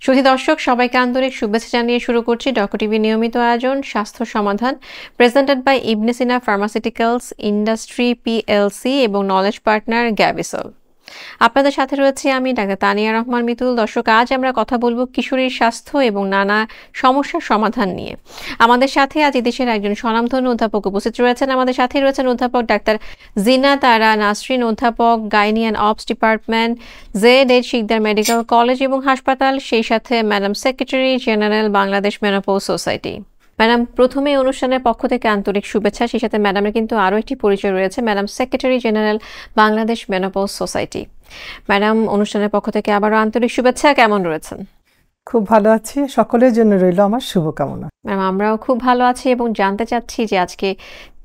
সুধী দর্শক সবাইকে আন্তরিক শুভেচ্ছা জানিয়ে শুরু করছি ডক্টর টিভি নিয়মিত আয়োজন স্বাস্থ্য সমাধান presented by Ibn Sina pharmaceuticals industry PLC এবং নলেজ পার্টনার গ্যাভিসল। আপনাদের সাথে রয়েছে আমি ডাক্তার তানিয়া রহমান মিতুল। দর্শক, আজ আমরা কথা বলবো কিশোরীর স্বাস্থ্য এবং নানা সমস্যার সমাধান নিয়ে। আমাদের সাথে আজ দেশের একজন স্বনামধন্য অধ্যাপক উপস্থিত রয়েছেন। আমাদের সাথে রয়েছেন অধ্যাপক ডাক্তার জিনাত আরা নাসরিন, অধ্যাপক gynae and obs department, Z Sikdar medical college এবং হাসপাতাল, সেই সাথে madam secretary general Bangladesh menopause society. Madam, প্রথমে অনুষ্ঠানের পক্ষ থেকে আন্তরিক শুভেচ্ছা। সেই সাথে ম্যাডামের কিন্তু আরও একটি পরিচয় রয়েছে, madam secretary general Bangladesh menopause society. Madam, অনুষ্ঠানের পক্ষ থেকে আবারও আন্তরিক শুভেচ্ছা। কেমন রয়েছেন? খুব ভালো আছি, সকলের জন্য রইল আমার শুভকামনা। ম্যাম, আমরাও খুব ভালো আছি এবং জানতে চাচ্ছি যে আজকে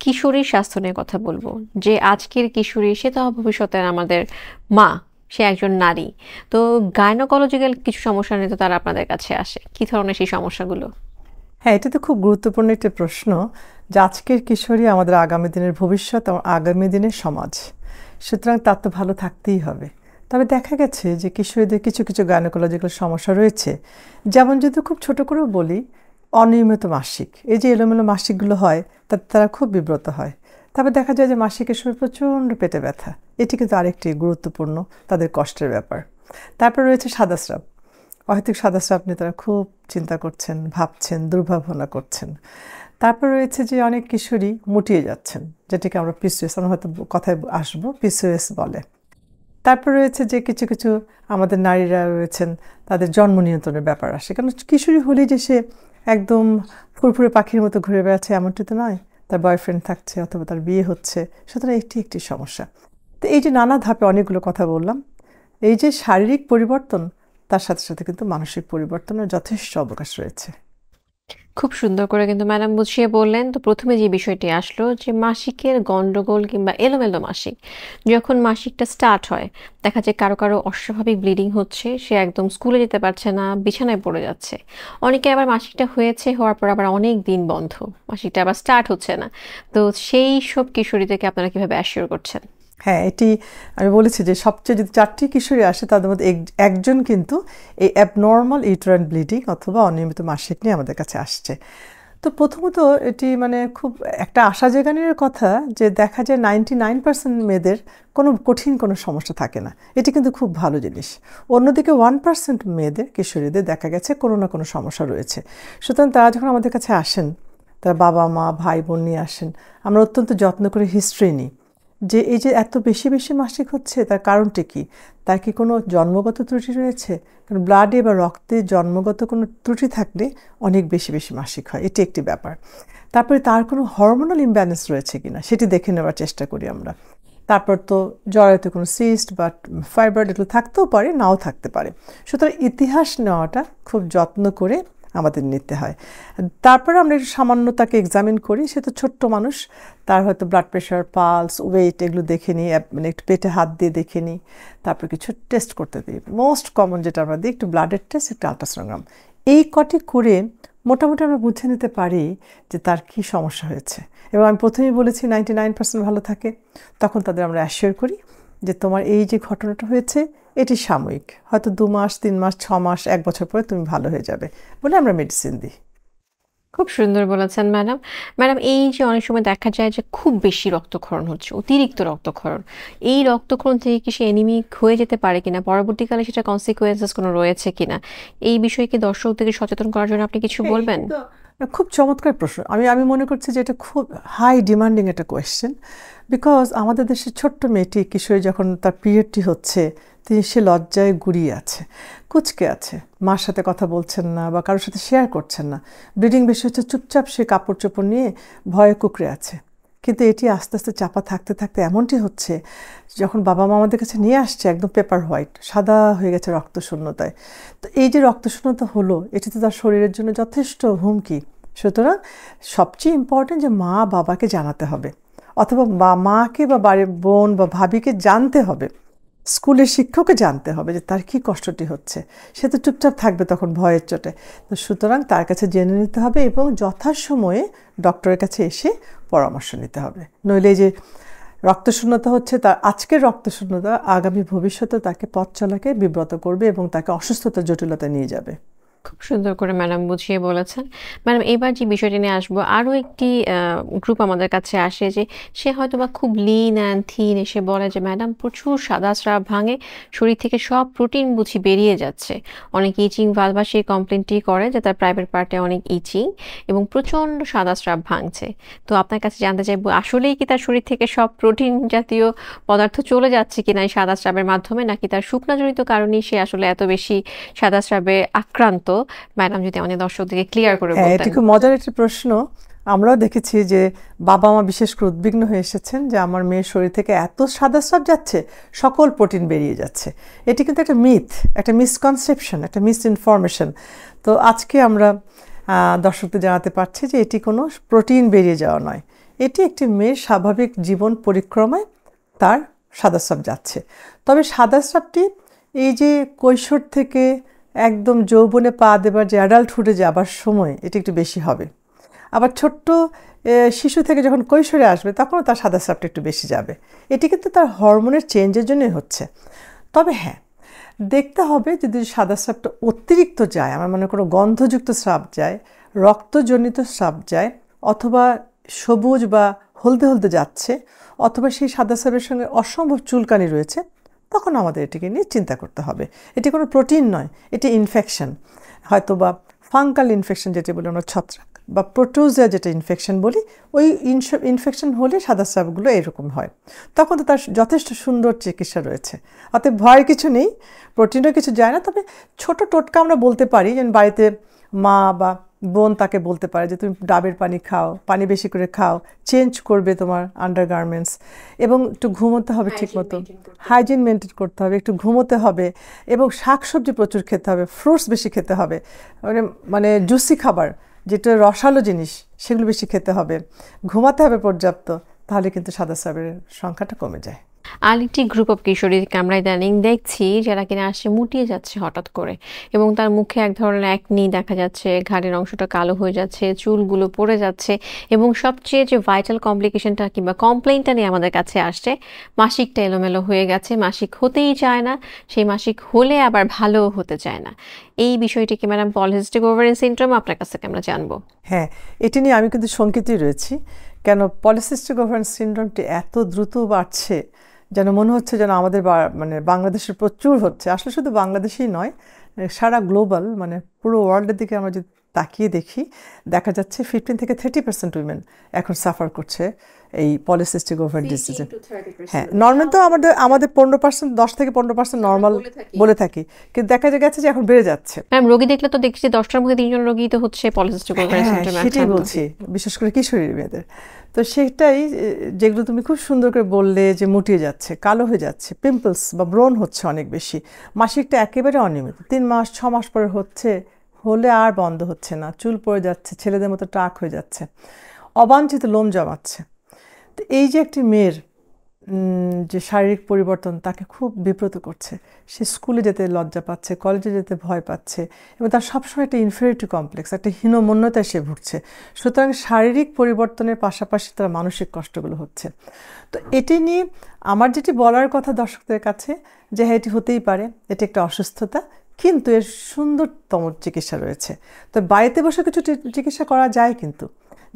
কিশোরীর স্বাস্থ্য নিয়ে কথা বলবো। যে আজকের কিশোরী, সে তো ভবিষ্যতের আমাদের মা, সে একজন নারী। তো গাইনোকোলজিক্যাল কিছু সমস্যা নিয়ে তো তারা আপনাদের কাছে আসে, কি ধরনের সেই সমস্যাগুলো? হ্যাঁ, এটা তো খুব গুরুত্বপূর্ণ একটা প্রশ্ন যে আজকের কিশোরী আমাদের আগামী দিনের ভবিষ্যৎ, আগামী দিনের সমাজ, সুতরাং তার তো ভালো থাকতেই হবে। তবে দেখা গেছে যে কিশোরীদের কিছু কিছু গাইনোকোলজিক্যাল সমস্যা রয়েছে। যেমন যদি খুব ছোট করেও বলি, অনিয়মিত মাসিক, এই যে এলোমেলো মাসিকগুলো হয় তাতে তারা খুব বিব্রত হয়। তবে দেখা যায় যে মাসিকের সময় প্রচণ্ড পেটে ব্যথা, এটি কিন্তু আরেকটি গুরুত্বপূর্ণ তাদের কষ্টের ব্যাপার। তারপর রয়েছে সাদাস্রাব, অহেতুক সাদাস্রাব নিয়ে তারা খুব চিন্তা করছেন, ভাবছেন, দুর্ভাবনা করছেন। তারপর রয়েছে যে অনেক কিশোরী মুটিয়ে যাচ্ছেন, যেটাকে আমরা পিসিওএস, আমরা হয়তো কথায় আসবো, পিসিওএস বলে। তারপর রয়েছে যে কিছু কিছু আমাদের নারীরা রয়েছেন, তাদের জন্ম নিয়ন্ত্রণের ব্যাপার আসে। কারণ কিশোরী হলেই যে সে একদম ফুরফুরে পাখির মতো ঘুরে বেড়াচ্ছে এমনটি তো নয়, তার বয়ফ্রেন্ড থাকছে অথবা তার বিয়ে হচ্ছে, সুতরাং একটি একটি সমস্যা। তো এই যে নানা ধাপে অনেকগুলো কথা বললাম, এই যে শারীরিক পরিবর্তন, তার সাথে সাথে কিন্তু মানসিক পরিবর্তনের যথেষ্ট অবকাশ রয়েছে। খুব সুন্দর করে কিন্তু ম্যাডাম বুঝিয়ে বললেন। তো প্রথমে যে বিষয়টি আসলো যে মাসিকের গন্ডগোল কিংবা এলোমেলো মাসিক, যখন মাসিকটা স্টার্ট হয়, দেখা যায় কারো কারো অস্বাভাবিক ব্লিডিং হচ্ছে, সে একদম স্কুলে যেতে পারছে না, বিছানায় পড়ে যাচ্ছে। অনেকে আবার মাসিকটা হওয়ার পর আবার অনেক দিন বন্ধ, মাসিকটা আবার স্টার্ট হচ্ছে না। তো সেই সব কিশোরীদেরকে আপনারা কিভাবে অ্যাসিওর করছেন? হ্যাঁ, এটি আমি বলেছি যে সবচেয়ে যদি 4টি কিশোরী আসে তাদের মধ্যে একজন কিন্তু এই অ্যাবনর্মাল ইউটেরাইন ব্লিডিং অথবা অনিয়মিত মাসিক নিয়ে আমাদের কাছে আসছে। তো প্রথমত এটি মানে খুব একটা আশা জাগানোর কথা যে দেখা যায় 99% মেয়েদের কোনো কঠিন কোনো সমস্যা থাকে না, এটি কিন্তু খুব ভালো জিনিস। অন্যদিকে 1% মেয়েদের, কিশোরীদের দেখা গেছে কোনো না কোনো সমস্যা রয়েছে। সুতরাং তারা যখন আমাদের কাছে আসেন, তারা বাবা মা ভাই বোন নিয়ে আসেন, আমরা অত্যন্ত যত্ন করে হিস্ট্রি নিই যে এই যে এত বেশি বেশি মাসিক হচ্ছে তার কারণটি কী, তার কি কোনো জন্মগত ত্রুটি রয়েছে? কারণ ব্লাডে বা রক্তে জন্মগত কোনো ত্রুটি থাকলে অনেক বেশি বেশি মাসিক হয়, এটি একটি ব্যাপার। তারপরে তার কোনো হরমোনাল ইমব্যালেন্স রয়েছে কিনা সেটি দেখে নেওয়ার চেষ্টা করি আমরা। তারপর তো জরায়ুতে কোনো সিস্ট বা ফাইব্রয়েড এগুলো থাকতেও পারে, নাও থাকতে পারে। সুতরাং ইতিহাস নেওয়াটা খুব যত্ন করে আমাদের নিতে হয়। তারপরে আমরা একটু সামান্য তাকে এক্সামিন করি, সে তো ছোট্ট মানুষ, তার হয়তো ব্লাড প্রেশার, পালস, ওয়েট এগুলো দেখে নিই, মানে একটু পেটে হাত দিয়ে দেখে নিই। তারপর কিছু টেস্ট করতে দিই, মোস্ট কমন যেটা আমরা দিই একটু ব্লাডের টেস্ট, একটু আলট্রাসোনোগ্রাম। এই কটি করে মোটামুটি আমরা বুঝে নিতে পারি যে তার কী সমস্যা হয়েছে। এবং আমি প্রথমেই বলেছি 99% ভালো থাকে। তখন তাদের আমরা অ্যাসিওর করি যে তোমার এই যে ঘটনাটা হয়েছে এটি সাময়িক, হয়তো 2 মাস 3 মাস 6 মাস 1 বছর পরে তুমি ভালো হয়ে যাবে বলে আমরা মেডিসিন দিই। খুব সুন্দর বলেছেন ম্যাডাম। ম্যাডাম, এই যে অনেক সময় দেখা যায় যে খুব বেশি রক্তক্ষরণ হচ্ছে, অতিরিক্ত রক্তক্ষরণ, এই রক্তক্ষরণ থেকে কি সে অ্যানিমিক হয়ে যেতে পারে কিনা, পরবর্তীকালে সেটা কনসিকুয়েন্সেস কোনো রয়েছে কিনা, এই বিষয়কে দর্শকদেরকে সচেতন করার জন্য আপনি কিছু বলবেন? খুব চমৎকার প্রশ্ন। আমি মনে করছি যে এটা খুব হাই ডিমান্ডিং একটা কোয়েশ্চেন, বিকজ আমাদের দেশের ছোট্ট মেয়েটি কিশোরী যখন তার পিরিয়ডটি হচ্ছে, সে লজ্জায় গুড়িয়ে আছে, কুচকে আছে, মার সাথে কথা বলছেন না বা কারোর সাথে শেয়ার করছেন না। ব্লিডিং বেশি হচ্ছে, চুপচাপ সে কাপড় চোপড় নিয়ে ভয়ে কুঁকড়ে আছে। কিন্তু এটি আস্তে আস্তে চাপা থাকতে থাকতে এমনটি হচ্ছে, যখন বাবা মা আমাদের কাছে নিয়ে আসছে একদম পেপার হোয়াইট, সাদা হয়ে গেছে রক্তশূন্যতায়। তো এই যে রক্তশূন্যতা হলো, এটি তো তার শরীরের জন্য যথেষ্ট হুমকি। সুতরাং সবচেয়ে ইম্পর্টেন্ট যে মা বাবাকে জানাতে হবে, অথবা মাকে বা বাড়ির বোন বা ভাবিকে জানতে হবে, স্কুলের শিক্ষককে জানতে হবে যে তার কী কষ্টটি হচ্ছে। সে তো চুপচাপ থাকবে তখন ভয়ের চোটে। তো সুতরাং তার কাছে জেনে নিতে হবে এবং যথাসময়ে ডক্টরের কাছে এসে পরামর্শ নিতে হবে। নইলে যে রক্তশূন্যতা হচ্ছে, তার আজকের রক্তশূন্যতা আগামী ভবিষ্যতে তাকে পথ চলাকে বিব্রত করবে এবং তাকে অসুস্থতার জটিলতায় নিয়ে যাবে। খুব সুন্দর করে ম্যাডাম বুঝিয়ে বলেছেন। ম্যাডাম এবার যে বিষয়টি নিয়ে আসবো, আরো একটি গ্রুপ আমাদের কাছে আসে যে সে হয়তোবা খুব লিন অ্যান্ড থিন, এসে বলে যে ম্যাডাম প্রচুর সাদা স্রাব ভাঙে, শরীর থেকে সব প্রোটিন বুঝি বেরিয়ে যাচ্ছে। অনেক ইচিং ভালভা সেই কমপ্লেনটি করে যে তার প্রাইভেট পার্টে অনেক ইচিং এবং প্রচণ্ড সাদা স্রাব ভাঙছে। তো আপনার কাছে জানতে চাইবো, আসলেই কি তার শরীর থেকে সব প্রোটিন জাতীয় পদার্থ চলে যাচ্ছে কিনা এই সাদা স্রাবের মাধ্যমে, নাকি তার শুকনাজনিত কারণেই সে আসলে এত বেশি সাদা স্রাবে আক্রান্ত? ম্যাডাম যদি আমাদের দর্শকদেরকে ক্লিয়ার করে হ্যাঁ, বলতেন। এটি খুব মজার একটি প্রশ্ন। আমরাও দেখেছি যে বাবা মা বিশেষ করে উদ্বিগ্ন হয়ে এসেছেন যে আমার মেয়ের শরীর থেকে এত সাদা স্রাব যাচ্ছে, সকল প্রোটিন বেরিয়ে যাচ্ছে। এটি কিন্তু একটা মিথ, একটা মিসকনসেপশন, একটা মিস ইনফরমেশন। তো আজকে আমরা দর্শকদের জানাতে পারছি যে এটি কোনো প্রোটিন বেরিয়ে যাওয়া নয়, এটি একটি মেয়ের স্বাভাবিক জীবন পরিক্রমায় তার সাদা স্রাব যাচ্ছে। তবে সাদা স্রাবটি এই যে কৈশোর থেকে একদম যৌবনে পা দেবার যে অ্যাডাল্টহুডে যাবার সময় এটি একটু বেশি হবে। আবার ছোট্ট শিশু থেকে যখন কৈশোরে আসবে তখনও তার সাদা স্রাবটা একটু বেশি যাবে। এটি কিন্তু তার হরমোনের চেঞ্জের জন্যই হচ্ছে। তবে হ্যাঁ, দেখতে হবে যদি সাদা স্রাবটা অতিরিক্ত যায়, আমার মনে কোনো গন্ধযুক্ত স্রাব যায়, রক্তজনিত স্রাব যায়, অথবা সবুজ বা হলদে হলদে যাচ্ছে, অথবা সেই সাদা স্রাবের সঙ্গে অসম্ভব চুলকানি রয়েছে, তখন আমাদের এটিকে নিয়ে চিন্তা করতে হবে। এটি কোনো প্রোটিন নয়, এটি ইনফেকশন, হয়তো বা ফাঙ্গাল ইনফেকশন যেটা বলি আমরা, ছত্রাক বা প্রোটোজিয়া যেটা ইনফেকশন বলি, ওই ইনফেকশন হলে সাদা স্রাবগুলো এরকম হয়। তখন তো তার যথেষ্ট সুন্দর চিকিৎসা রয়েছে, অতএব ভয়ের কিছু নেই, প্রোটিনও কিছু যায় না। তবে ছোট টোটকা আমরা বলতে পারি, যেন বাড়িতে মা বা বোন তাকে বলতে পারে যে তুমি ডাবের পানি খাও, পানি বেশি করে খাও, চেঞ্জ করবে তোমার আন্ডারগার্মেন্টস, এবং একটু ঘুমোতে হবে ঠিকমতো, হাইজিন মেনটেন করতে হবে, একটু ঘুমোতে হবে, এবং শাকসবজি প্রচুর খেতে হবে, ফ্রুটস বেশি খেতে হবে, মানে জুসি খাবার যেটা রসালো জিনিস সেগুলো বেশি খেতে হবে, ঘুমাতে হবে পর্যাপ্ত, তাহলে কিন্তু সাদা স্রাবের সংখ্যাটা কমে যায়। আরেকটি গ্রুপ অফ কিশোরীকে আমরা ইদানিং দেখছি যারা কিনা আসে মুটিয়ে যাচ্ছে হঠাৎ করে, এবং তার মুখে এক ধরনের একনি দেখা যাচ্ছে, ঘাড়ের অংশটা কালো হয়ে যাচ্ছে, চুলগুলো পড়ে যাচ্ছে, এবং সবচেয়ে যে ভাইটাল কমপ্লিকেশনটা কিংবা কমপ্লেইনটা নিয়ে আমাদের কাছে আসছে, মাসিকটা এলোমেলো হয়ে গেছে, মাসিক হতেই চায় না, সেই মাসিক হলে আবার ভালোও হতে চায় না। এই বিষয়টিকে ম্যাডাম পলিসিস্টিক ওভারিয়ান সিনড্রোম, আপনার কাছ থেকে আমরা জানবো। হ্যাঁ, এটি নিয়ে আমি কিন্তু শঙ্কিতই রয়েছি। কেন পলিসিস্টিক ওভারিয়ান সিনড্রোমটি এত দ্রুত বাড়ছে, যেন মনে হচ্ছে যেন আমাদের মানে বাংলাদেশের প্রচুর হচ্ছে। আসলে শুধু বাংলাদেশেই নয়, সারা গ্লোবাল, মানে পুরো ওয়ার্ল্ডের দিকে আমরা যদি তাকিয়ে দেখি, দেখা যাচ্ছে 15 থেকে 30% উইমেন এখন সাফার করছে এই পলিসিস্টিক ওভারিয়ান ডিজিজে। হ্যাঁ, নর্মাল তো আমাদের 15%, 10 থেকে 15% নর্মাল বলে থাকি, কিন্তু দেখা গেছে যে এখন বেড়ে যাচ্ছে। ম্যাম রোগী দেখলে তো দেখছি 10টার মধ্যে 3জন রোগী তো হচ্ছে পলিসিস্টিক ওভারিয়ান সিনড্রোমে আক্রান্ত। সেটাই বলছি, বিশেষ করে কিশোরী মেয়েদের। তো সেটাই যেগুলো তুমি খুব সুন্দর করে বললে, যে মুটিয়ে যাচ্ছে, কালো হয়ে যাচ্ছে, পিম্পলস বা ব্রণ হচ্ছে অনেক বেশি, মাসিকটা একেবারে অনিয়মিত, 3 মাস 6 মাস পরে হচ্ছে, হলে আর বন্ধ হচ্ছে না, চুল পড়ে যাচ্ছে, ছেলেদের মতো টাক হয়ে যাচ্ছে, অবাঞ্ছিত লোম জমাচ্ছে। তো এই যে একটি মেয়ের যে শারীরিক পরিবর্তন তাকে খুব বিব্রত করছে। সে স্কুলে যেতে লজ্জা পাচ্ছে, কলেজে যেতে ভয় পাচ্ছে, এবং তার সবসময় একটা ইনফেরিয়রিটি কমপ্লেক্স, একটা হীনমন্যতায় সে ভুগছে। সুতরাং শারীরিক পরিবর্তনের পাশাপাশি তার মানসিক কষ্টগুলো হচ্ছে। তো এটি নিয়ে আমার যেটি বলার কথা দর্শকদের কাছে, যে হ্যাঁ, এটি হতেই পারে, এটি একটা অসুস্থতা, কিন্তু এর সুন্দরতম চিকিৎসা রয়েছে। তো বাড়িতে বসে কিছু চিকিৎসা করা যায়, কিন্তু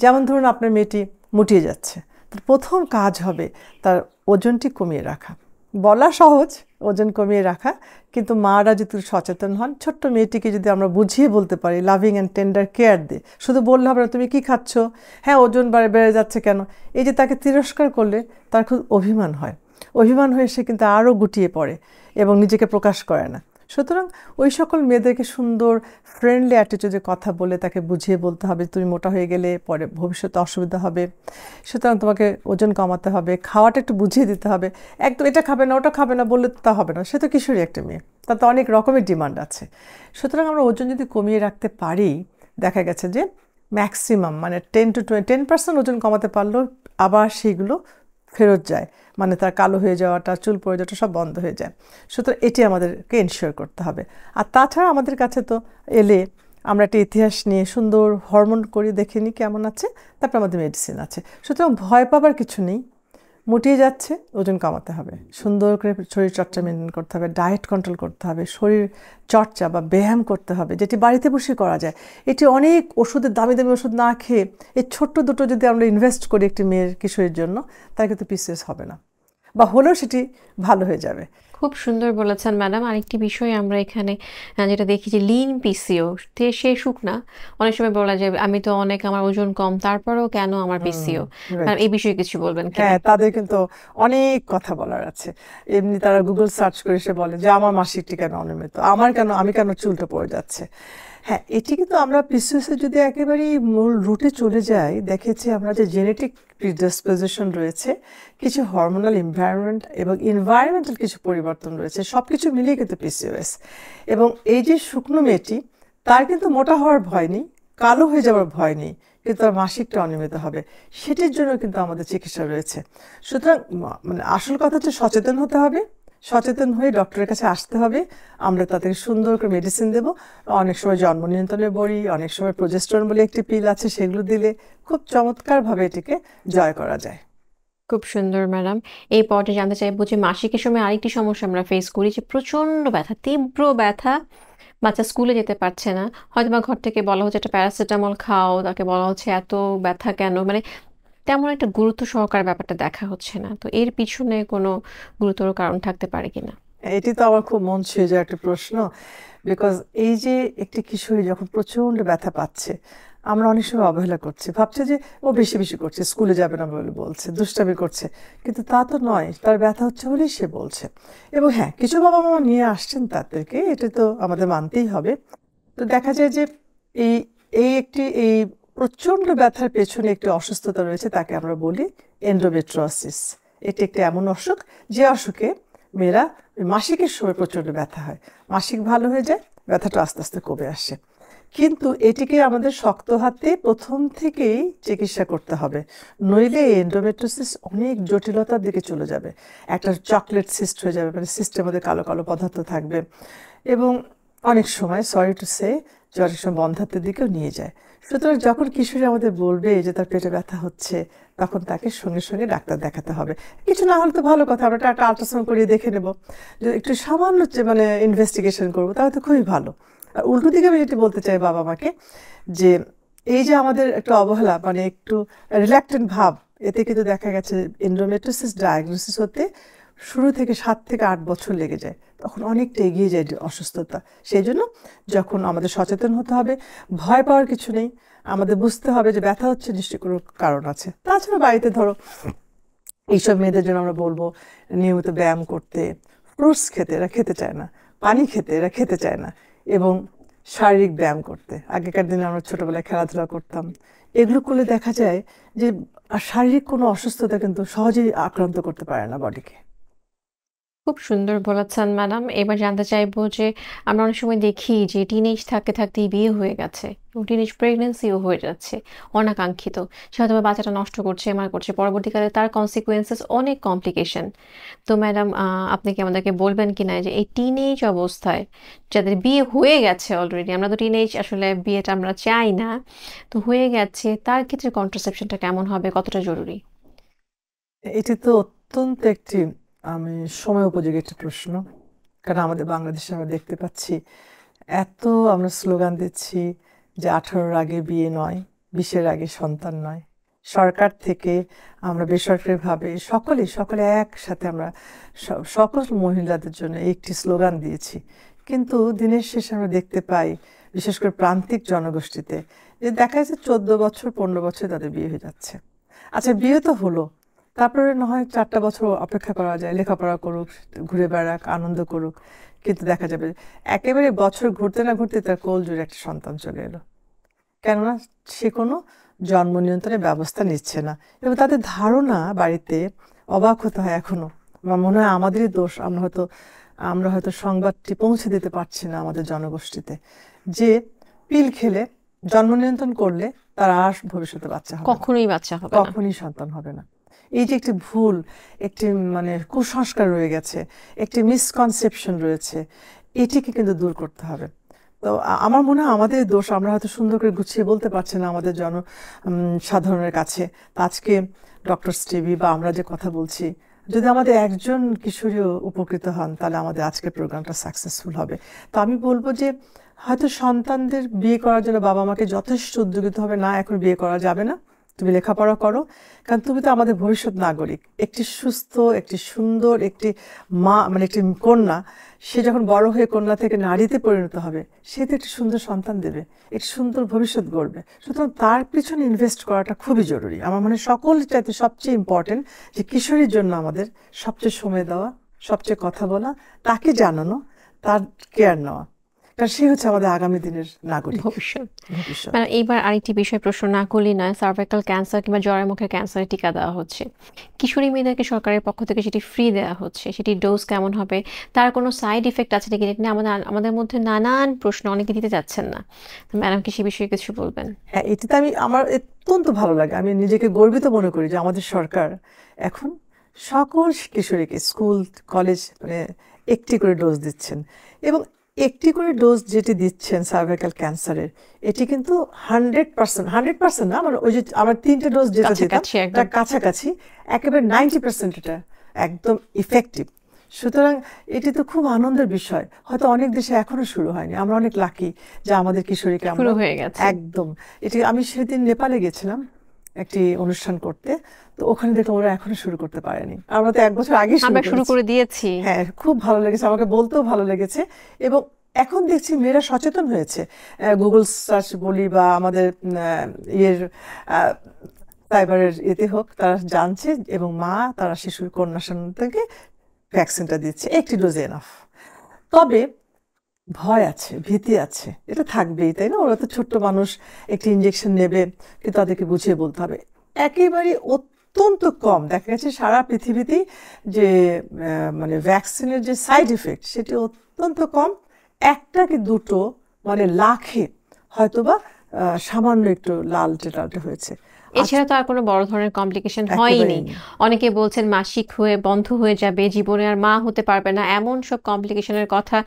যেমন ধরুন আপনার মেয়েটি মুটিয়ে যাচ্ছে, তার প্রথম কাজ হবে তার ওজনটি কমিয়ে রাখা। বলা সহজ, ওজন কমিয়ে রাখা, কিন্তু মারা যদি সচেতন হন, ছোট্ট মেয়েটিকে যদি আমরা বুঝিয়ে বলতে পারি, লাভিং অ্যান্ড টেন্ডার কেয়ার দিয়ে, শুধু বললে হবে না তুমি কি খাচ্ছ, হ্যাঁ ওজন বেড়ে যাচ্ছে কেন, এই যে তাকে তিরস্কার করলে তার খুব অভিমান হয়, অভিমান হয়ে সে কিন্তু আরও গুটিয়ে পড়ে এবং নিজেকে প্রকাশ করে না। সুতরাং ওই সকল মেয়েদেরকে সুন্দর ফ্রেন্ডলি অ্যাটিটিউডে কথা বলে তাকে বুঝিয়ে বলতে হবে, তুমি মোটা হয়ে গেলে পরে ভবিষ্যতে অসুবিধা হবে, সুতরাং তোমাকে ওজন কমাতে হবে, খাওয়াটা একটু বুঝিয়ে দিতে হবে। একদম এটা খাবে না, ওটা খাবে না বললে তো তা হবে না, সে তো কিশোরী একটা মেয়ে, তার তো অনেক রকমের ডিমান্ড আছে। সুতরাং আমরা ওজন যদি কমিয়ে রাখতে পারি, দেখা গেছে যে ম্যাক্সিমাম মানে 10% ওজন কমাতে পারলেও আবার সেইগুলো ফেরত যায়, মানে তার কালো হয়ে যাওয়াটা, চুল পড়ে যাওয়াটা সব বন্ধ হয়ে যায়। সুতরাং এটি আমাদেরকে এনশিওর করতে হবে। আর তাছাড়া আমাদের কাছে তো এলে আমরা একটা ইতিহাস নিয়ে সুন্দর হরমোন করি, দেখে নিই কেমন আছে, তারপর আমাদের মেডিসিন আছে। সুতরাং ভয় পাবার কিছু নেই, মুটিয়ে যাচ্ছে, ওজন কমাতে হবে, সুন্দর করে শরীর চর্চা মেনটেন করতে হবে, ডায়েট কন্ট্রোল করতে হবে, শরীর চর্চা বা ব্যায়াম করতে হবে, যেটি বাড়িতে বসে করা যায়। এটি অনেক ওষুধের দামি দামি ওষুধ না খেয়ে এই ছোট্ট দুটো যদি আমরা ইনভেস্ট করি একটি মেয়ের কিশোরীর জন্য, তার কিন্তু পিসিওএস হবে না, বা হলেও সেটি ভালো হয়ে যাবে। খুব সুন্দর বলেছেন ম্যাডাম। আরেকটি বিষয় আমরা এখানে যেটা দেখি যে লিন পিসিও, সে শুকনা, অনেক সময় বলা যায় আমি তো অনেক, আমার ওজন কম, তারপরেও কেন আমার পিসিও, এই বিষয়ে কিছু বলবেন কি? হ্যাঁ, তাদের কিন্তু অনেক কথা বলার আছে। এমনি তারা গুগল সার্চ করে এসে বলে যে আমার মাসিকটি কেন অনিয়মিত, আমি কেন চুলটা পড়ে যাচ্ছে। হ্যাঁ, এটি কিন্তু আমরা পিসিওএস এর যদি একেবারেই মূল রুটে চলে যাই, দেখেছি আমরা যে জেনেটিক প্রিডিসপোজিশন রয়েছে, কিছু হরমোনাল এনভায়রনমেন্টাল কিছু পরিবর্তন রয়েছে, সব কিছু মিলিয়ে কিন্তু পিসিওএস। এবং এই যে শুকনো মেয়েটি, তার কিন্তু মোটা হওয়ার ভয় নেই, কালো হয়ে যাওয়ার ভয় নেই, কিন্তু তার মাসিকটা অনিয়মিত হবে, সেটির জন্য কিন্তু আমাদের চিকিৎসা রয়েছে। সুতরাং মানে আসল কথা হচ্ছে সচেতন হতে হবে, সচেতন হয়ে ডক্টরের কাছে আসতে হবে। আমরা তাদেরকে সুন্দর করে মেডিসিন দেবো। অনেক সময় জন্ম নিয়ন্ত্রণের বড়ি, অনেক সময় প্রোজেস্টেরন বলে একটি পিল আছে, সেগুলো দিলে খুব চমৎকারভাবে এটিকে জয় করা যায়। খুব সুন্দর ম্যাডাম। এই পর্যায়ে জানতে চাইবো যে মাসিকের সময় আরেকটি সমস্যা আমরা ফেস করি, যে প্রচন্ড ব্যথা, তীব্র ব্যথা, বাচ্চা স্কুলে যেতে পারছে না, হয়তো বা ঘর থেকে বলা হচ্ছে একটা প্যারাসিটামল খাও, তাকে বলা হচ্ছে এত ব্যথা কেন, মানে তেমন একটা গুরুত্ব সহকারে ব্যাপারটা দেখা হচ্ছে না। তো এর পিছনে কোনো গুরুতর কারণ থাকতে পারে কিনা? এটি তো আমার খুব মন ছুঁয়ে যাওয়া একটা প্রশ্ন। বিকজ এই যে একটি কিশোরী যখন প্রচণ্ড ব্যথা পাচ্ছে, আমরা অনেক সময় অবহেলা করছি, ভাবছে যে ও বেশি বেশি করছে, স্কুলে যাবে না বলে বলছে, দুষ্টামি করছে, কিন্তু তা তো নয়, তার ব্যথা হচ্ছে বলেই সে বলছে। এবং হ্যাঁ, কিছু বাবা মা নিয়ে আসছেন তাদেরকে, এটা তো আমাদের মানতেই হবে। তো দেখা যায় যে এই এই প্রচণ্ড ব্যথার পেছনে একটি অসুস্থতা রয়েছে, তাকে আমরা বলি এন্ডোমেট্রিওসিস। এটি একটি এমন অসুখ, যে অসুখে মেয়েরা মাসিকের সময় প্রচণ্ড ব্যথা হয়, মাসিক ভালো হয়ে যায়, ব্যথাটা আস্তে আস্তে কমে আসে। কিন্তু এটিকে আমাদের শক্ত হাতে প্রথম থেকেই চিকিৎসা করতে হবে, নইলে এন্ডোমেট্রিওসিস অনেক জটিলতার দিকে চলে যাবে। একটা চকলেট সিস্ট হয়ে যাবে, মানে সিস্টের মধ্যে কালো কালো পদার্থ থাকবে, এবং অনেক সময় সরি টু সে অনেক সময় বন্ধ্যাত্বের দিকেও নিয়ে যায়। সুতরাং যখন কিশোরী আমাদের বলবে যে তার পেটে ব্যথা হচ্ছে, তখন তাকে সঙ্গে সঙ্গে ডাক্তার দেখাতে হবে। কিছু না হলে তো ভালো কথা, আমরা একটা আল্ট্রাসাউন্ড করিয়ে দেখে নেব, যদি একটু সামান্য মানে ইনভেস্টিগেশন করবো, তাহলে তো খুবই ভালো। আর উল্টো দিকে আমি যেটি বলতে চাই বাবা মাকে, যে এই যে আমাদের একটু অবহেলা, মানে একটু রিল্যাক্টেন্ট ভাব, এতে কিন্তু দেখা গেছে এন্ডোমেট্রিওসিস ডায়াগনোসিস হতে শুরু থেকে 7 থেকে 8 বছর লেগে যায়, তখন অনেকটা এগিয়ে যায় অসুস্থতা। সেই জন্য যখন আমাদের সচেতন হতে হবে, ভয় পাওয়ার কিছু নেই, আমাদের বুঝতে হবে যে ব্যথা হচ্ছে নিশ্চয়ই কোনো কারণ আছে। তাছাড়া বাড়িতে ধরো এইসব মেয়েদের জন্য আমরা বলবো নিয়মিত ব্যায়াম করতে, ফ্রুটস খেতে, এরা খেতে চায় না, পানি খেতে, এরা খেতে চায় না, এবং শারীরিক ব্যায়াম করতে। আগেকার দিনে আমরা ছোটবেলায় খেলাধুলা করতাম, এগুলো করলে দেখা যায় যে শারীরিক কোনো অসুস্থতা কিন্তু সহজেই আক্রান্ত করতে পারে না বডিকে। খুব সুন্দর বলেছেন ম্যাডাম। এবার জানতে চাইবো যে আমরা অনেক সময় দেখি যে টিনেজ থাকতে থাকতেই বিয়ে হয়ে গেছে এবং টিনেজ প্রেগনেন্সিও হয়ে যাচ্ছে অনাকাঙ্ক্ষিত। সে হয়তো বা বাচ্চাটা নষ্ট করছে, করছে, পরবর্তীকালে তার কনসিকুয়েন্সেস অনেক কমপ্লিকেশন। তো ম্যাডাম, আপনি কি আমাদেরকে বলবেন কিনা যে এই টিনেজ অবস্থায় যাদের বিয়ে হয়ে গেছে অলরেডি, আমরা তো টিনেজ আসলে বিয়েটা আমরা চাই না, তো হয়ে গেছে, তার ক্ষেত্রে কন্ট্রাসেপশনটা কেমন হবে, কতটা জরুরি? এটি তো অত্যন্ত একটি সময় উপযোগী একটি প্রশ্ন। কারণ আমাদের বাংলাদেশে আমরা দেখতে পাচ্ছি এত আমরা স্লোগান দিচ্ছি যে 18-র আগে বিয়ে নয়, 20-এর আগে সন্তান নয়। সরকার থেকে আমরা বেসরকারিভাবে সকলে একসাথে আমরা সকল মহিলাদের জন্য একটি স্লোগান দিয়েছি। কিন্তু দিনের শেষে আমরা দেখতে পাই, বিশেষ করে প্রান্তিক জনগোষ্ঠীতে, যে দেখা যাচ্ছে 14 বছর 15 বছর তাদের বিয়ে হয়ে যাচ্ছে। আচ্ছা, বিয়ে তো হলো, তারপরে না হয় 4টা বছর অপেক্ষা করা যায়, লেখাপড়া করুক, ঘুরে বেড়াক, আনন্দ করুক, কিন্তু দেখা যাবে একেবারে বছর ঘুরতে না ঘুরতে তার কোল জুড়ে একটা সন্তান চলে এলো। কেননা সে কোনো জন্ম নিয়ন্ত্রণের ব্যবস্থা নিচ্ছে না, এবং তাদের ধারণা, বাড়িতে অবাক হতে হয় এখনো, আমার মনে হয় আমাদেরই দোষ, আমরা হয়তো সংবাদটি পৌঁছে দিতে পারছি না আমাদের জনগোষ্ঠীতে, যে পিল খেলে, জন্ম নিয়ন্ত্রণ করলে তার আর ভবিষ্যতে বাচ্চা হবে না, কখনোই বাচ্চা হবে না, কখনই সন্তান হবে না। এই যে একটি ভুল, একটি মানে কুসংস্কার রয়ে গেছে, একটি মিসকনসেপশন রয়েছে, এটিকে কিন্তু দূর করতে হবে। তো আমার মনে হয় আমাদের দোষ, আমরা হয়তো সুন্দর করে গুছিয়ে বলতে পারছি না আমাদের সাধারণের কাছে। আজকে ডক্টরস টিভি বা আমরা যে কথা বলছি, যদি আমাদের একজন কিশোরীও উপকৃত হন তাহলে আমাদের আজকের প্রোগ্রামটা সাকসেসফুল হবে। তো আমি বলবো যে হয়তো সন্তানদের বিয়ে করার জন্য বাবা মাকে যথেষ্ট উদ্যোগিত হবে, না এখন বিয়ে করা যাবে না, তুমি লেখাপড়া করো, কারণ তুমি তো আমাদের ভবিষ্যৎ নাগরিক। একটি সুস্থ, একটি সুন্দর, একটি মা মানে একটি কন্যা, সে যখন বড় হয়ে কন্যা থেকে নারীতে পরিণত হবে, সে তো একটি সুন্দর সন্তান দেবে, একটি সুন্দর ভবিষ্যৎ গড়বে। সুতরাং তার পিছনে ইনভেস্ট করাটা খুবই জরুরি। আমার মনে হয় সকল চাইতে সবচেয়ে ইম্পর্টেন্ট যে কিশোরীর জন্য আমাদের সবচেয়ে সময় দেওয়া, সবচেয়ে কথা বলা, তাকে জানানো, তার কেয়ার নেওয়া, কারণ সে হচ্ছে আমাদের আগামী দিনের নাগরিক, ভবিষ্যৎ। ভবিষ্যৎ। মানে এইবার আরেকটি বিষয় প্রশ্ন না করলেই নয়, সার্ভাইকাল ক্যান্সার কিংবা জ্বরের মুখের ক্যান্সারের টিকা দেওয়া হচ্ছে। কিশোরী মেয়েদেরকে সরকারের পক্ষ থেকে সেটি ফ্রি দেওয়া হচ্ছে, সেটি ডোজ কেমন হবে, তার কোনো সাইড ইফেক্ট আছে নাকি, এটা নিয়ে আমাদের মধ্যে নানান প্রশ্ন, অনেকে দিতে যাচ্ছেন না। ম্যাডাম কি সে বিষয়ে কিছু বলবেন? হ্যাঁ, এটিতে আমার অত্যন্ত ভালো লাগে, আমি নিজেকে গর্বিত মনে করি যে আমাদের সরকার এখন সকল কিশোরীকে স্কুল কলেজ মানে একটি করে ডোজ দিচ্ছেন, এবং একটি করে ডোজ যেটি দিচ্ছেন সার্ভাইকাল ক্যান্সারের, এটি কিন্তু 100% না, মানে ওই যে আমার 3টে ডোজ যেটা দিতাম তার কাছাকাছি একেবারে 90% এটা একদম ইফেক্টিভ। সুতরাং এটি তো খুব আনন্দের বিষয়। হয়তো অনেক দেশে এখনো শুরু হয়নি, আমরা অনেক লাকি যে আমাদের কিশোরীকে শুরু হয়ে গেছে একদম। এটি আমি সেদিন নেপালে গেছিলাম একটি অনুষ্ঠান করতে, তো ওখানে দেখলাম ওরা এখনো শুরু করতে পারেনি, আমরা তো 1 বছর আগে শুরু করে দিয়েছি। হ্যাঁ, খুব ভালো লেগেছে, আমাকে বলতেও ভালো লেগেছে। এবং এখন দেখছি মেয়েরা সচেতন হয়েছে, গুগল সার্চ বলি বা আমাদের ইয়ের সাইবারের এতে হোক, তারা জানছে এবং মা তারা শিশুর কন্যা সন্তানকে ভ্যাকসিনটা দিচ্ছে, একটি ডোজ এনাফ। তবে ভয় আছে, ভীতি আছে, এটা থাকবেই, তাই না? ওরা তো ছোট্ট মানুষ, একটি ইঞ্জেকশন নেবে, কিন্তু তাদেরকে বুঝিয়ে বলতে হবে। একেবারে অত্যন্ত কম দেখা গেছে সারা পৃথিবীতেই যে মানে ভ্যাকসিনের যে সাইড এফেক্ট সেটি অত্যন্ত কম, 1টা কি 2টো মানে লাখে হয়তোবা সামান্য একটু লালটে টালটে হয়েছে। এছাড়া তো আর কোনো বড় ধরনের কমপ্লিকেশন হয়নি। অনেকে বলছেন মাসিক হয়ে বন্ধ হয়ে যাবে, জীবনে আর মা হতে পারবে না, এমন সব কমপ্লিকেশনের কথা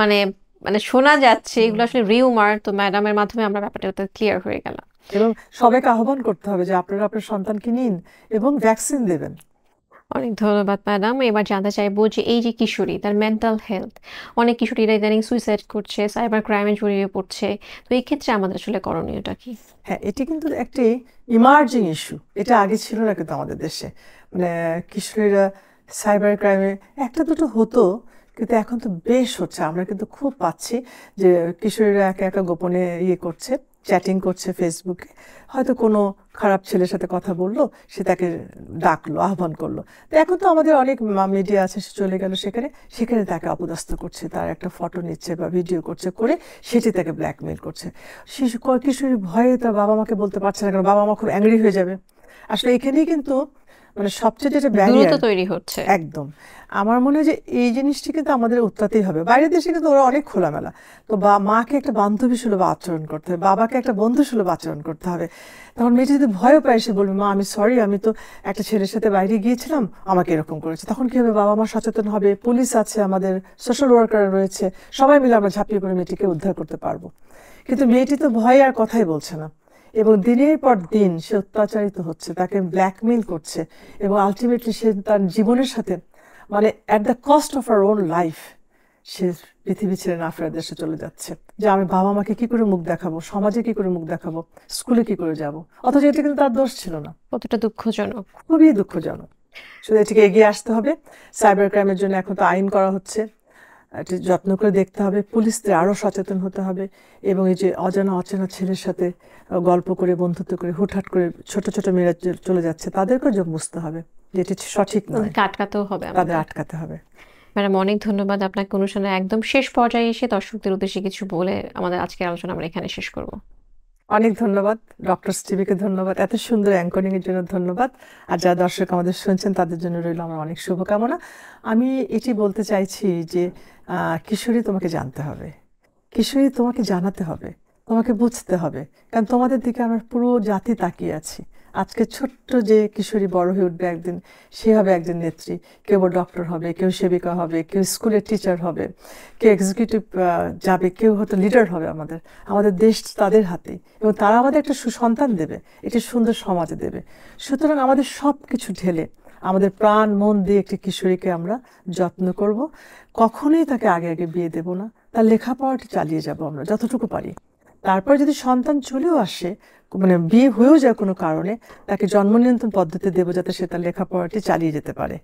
মানে মানে শোনা যাচ্ছে। এগুলো আসলে রিউমার। তো ম্যাডামের মাধ্যমে আমরা ব্যাপারটা ক্লিয়ার হয়ে গেল। এবং সবাইকে আহ্বান করতে হবে যে আপনারা আপনার সন্তানকে নিন এবং ভ্যাকসিন দেবেন। অনেক ধন্যবাদ ম্যাডাম। এবার জানতে চাইবো যে এই যে কিশোরী, তার মেন্টাল হেলথ, অনেক কিশোরীরা ইদানিং সুইসাইড করছে, সাইবার ক্রাইমে জড়িয়ে পড়ছে, তো এই ক্ষেত্রে আমাদের আসলে করণীয়টা কি? হ্যাঁ, এটি কিন্তু একটি ইমার্জিং ইস্যু, এটা আগে ছিল না কিন্তু আমাদের দেশে। মানে কিশোরীরা সাইবার ক্রাইমে 1টা 2টো হতো, কিন্তু এখন তো বেশ হচ্ছে। আমরা কিন্তু খুব পাচ্ছি যে কিশোরীরা একা একা গোপনে করছে, চ্যাটিং করছে ফেসবুকে, হয়তো কোনো খারাপ ছেলের সাথে কথা বললো, সে তাকে ডাকলো, আহ্বান করলো। তো এখন তো আমাদের অনেক মিডিয়া আছে, সে চলে গেল সেখানে তাকে অপদস্থ করছে, তার একটা ফটো নিচ্ছে বা ভিডিও করছে, করে সেটি তাকে ব্ল্যাকমেল করছে। কিশোরী ভয়ে তার বাবা মাকে বলতে পারছে না, কারণ বাবা মা খুব অ্যাংরি হয়ে যাবে। আসলে এখানেই কিন্তু মানে সবচেয়ে যেটা ব্যারিয়ার তৈরি হচ্ছে। একদম আমার মনে হয় যে এই জিনিসটি কিন্তু আমাদের উত্তাতেই হবে। বাইরের দেশে কিন্তু ওরা অনেক খোলামেলা, তো মাকে একটা বান্ধবী সুলভ আচরণ করতে হবে, বাবাকে একটা বন্ধু সুলভ আচরণ করতে হবে। তখন মেয়েটি যদি ভয়ও পায়, সে বলবে মা আমি সরি, আমি তো একটা ছেলের সাথে বাইরে গিয়েছিলাম, আমাকে এরকম করেছে। তখন কি হবে, বাবা মা সচেতন হবে, পুলিশ আছে, আমাদের সোশ্যাল ওয়ার্কার রয়েছে, সবাই মিলে আমরা ঝাঁপিয়ে পড়ে মেয়েটিকে উদ্ধার করতে পারবো। কিন্তু মেয়েটি তো ভয় আর কথাই বলছে না, এবং দিনের পর দিন সে অত্যাচারিত হচ্ছে, তাকে ব্ল্যাকমেইল করছে, এবং আলটিমেটলি সে তার জীবনের সাথে মানে at the cost of our own life সে পৃথিবী ছেড়ে না ফেরার দেশে চলে যাচ্ছে। যে আমি বাবা মাকে কি করে মুখ দেখাবো, সমাজে কি করে মুখ দেখাবো, স্কুলে কি করে যাব, অথচ এটা কিন্তু তার দোষ ছিল না। কতটা দুঃখজনক, খুবই দুঃখজনক। শুধু এটিকে এগিয়ে আসতে হবে। সাইবার ক্রাইমের জন্য এখন তো আইন করা হচ্ছে, এটি যত্ন করে দেখতে হবে, পুলিশদের আরও সচেতন হতে হবে, এবং এই যে অজানা অচেনা ছেলের সাথে গল্প করে বন্ধুত্ব করে হুটহাট করে ছোট ছোট মেয়েরা চলে যাচ্ছে, তাদেরকেও যোগ বুঝতে হবে যে এটি সঠিক নয়, আটকাতেও হবে, তাদের আটকাতে হবে। ম্যাডাম অনেক ধন্যবাদ আপনাকে। অনুষ্ঠানের একদম শেষ পর্যায়ে এসে দর্শকদের উদ্দেশ্যে কিছু বলে আমাদের আজকের আলোচনা আমরা এখানে শেষ করব। অনেক ধন্যবাদ ডক্টরস টিভিকে, ধন্যবাদ এত সুন্দর অ্যাঙ্করিং এর জন্য, ধন্যবাদ। আর যারা দর্শক আমাদের শুনছেন তাদের জন্য রইল আমার অনেক শুভকামনা। আমি এটি বলতে চাইছি যে কিশোরী তোমাকে জানতে হবে, কিশোরী তোমাকে জানাতে হবে, তোমাকে বুঝতে হবে, কারণ তোমাদের দিকে আমার পুরো জাতি তাকিয়ে আছি। আজকে ছোট্ট যে কিশোরী বড় হয়ে উঠবে একদিন, সে হবে একজন নেত্রী, কেউ ডক্টর হবে, কেউ সেবিকা হবে, কেউ স্কুলের টিচার হবে, কেউ এক্সিকিউটিভ যাবে, কেউ হয়তো লিডার হবে। আমাদের দেশ তাদের হাতে, এবং তারা আমাদের একটা সুসন্তান দেবে, একটি সুন্দর সমাজে দেবে। সুতরাং আমাদের সব কিছু ঢেলে আমাদের প্রাণ মন দিয়ে একটি কিশোরীকে আমরা যত্ন করব। কখনোই তাকে আগে আগে বিয়ে দেব না, তার লেখাপড়াটা চালিয়ে যাব আমরা যতটুকু পারি। তারপর যদি সন্তান চলেও আসে, মানে বিয়ে হয়েও যায় কোনো কারণে, তাকে জন্ম নিয়ন্ত্রণ পদ্ধতি দেবো যাতে সে তার লেখাপড়াটি চালিয়ে যেতে পারে,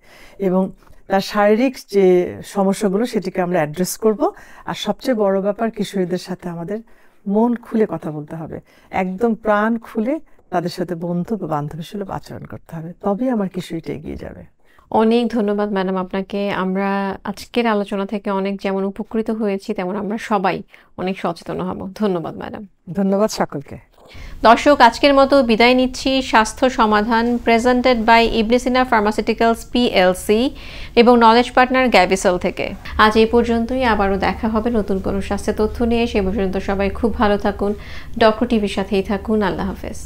এবং তার শারীরিক যে সমস্যাগুলো সেটিকে আমরা অ্যাড্রেস করব। আর সবচেয়ে বড় ব্যাপার, কিশোরীদের সাথে আমাদের মন খুলে কথা বলতে হবে, একদম প্রাণ খুলে তাদের সাথে বন্ধু বা বান্ধবী সুলভ আচরণ করতে হবে, তবেই আমার কিশোরীটা এগিয়ে যাবে। অনেক ধন্যবাদ ম্যাডাম আপনাকে। আমরা আজকের আলোচনা থেকে অনেক যেমন উপকৃত হয়েছি, তেমন আমরা সবাই অনেক সচেতন হব। ধন্যবাদ ম্যাডাম। ধন্যবাদ সকলকে। দর্শক, আজকের মতো বিদায় নিচ্ছি। স্বাস্থ্য সমাধান presented by Ibn Sina pharmaceuticals PLC এবং নলেজ পার্টনার গ্যাভিসল থেকে। আজ এই পর্যন্তই, আবারও দেখা হবে নতুন কোনো স্বাস্থ্য তথ্য নিয়ে। সে পর্যন্ত সবাই খুব ভালো থাকুন, ডক্টর টিভির সাথেই থাকুন। আল্লাহ হাফেজ।